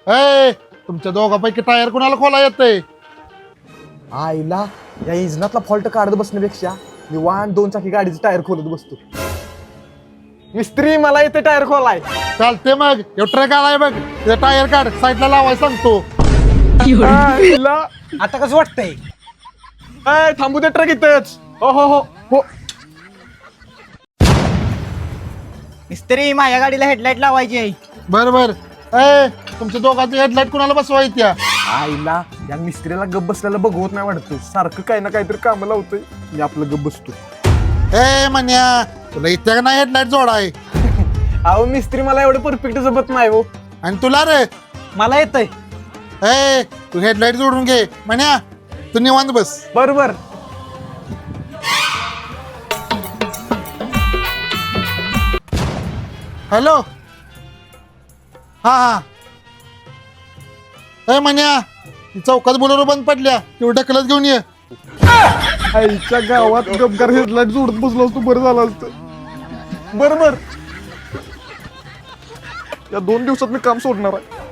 ए तुमच्या दोघांपैकी टायर कुणाला खोला येतंय? आईला या इंजिनातला फॉल्ट काढत बसण्यापेक्षा मी वाहन 2 चाकी गाडीचं टायर खोलत बसतो. मिस्त्री मला इथे टायर खोलाय. चालते मग ट्रक आलाय बघ, ते टायर काढ, साईडला लावायला सांगतो. आईला आता कसं वाटतंय? थांबू दे ट्रक इथेच. हो हो हो हो. मिस्त्री माझ्या गाडीला हेडलाईट लावायची आहे. बर बर. ए तुमच्या दोघांची हेडलाईट कुणाला बसवायची? आईला या मिस्त्रीला गप बसल्याला बघवत नाही वाटतं, सारखं काही ना काहीतरी काम लावतोय. मी आपलं गप बसतो. ए मन्या, तुला इथे का नाही हेडलाईट जोडाय? अहो मिस्त्री मला एवढं परफेक्ट जमत नाही हो. आणि तुला रे? मला येतंय. ए तू हेडलाईट जोडून घे. मन्या तू निवांत बस. बरोबर. हॅलो. हा हा. ए मन्या, ही चौकात बोलेरो बंद पडल्या, तेवढं ढकलत घेऊन ये. आईच्या गावात गपगार हेडलाईट जोडत बसलो असतो बरं झालं असतं. बरोबर. या 2 दिवसात मी काम सोडणार आहे.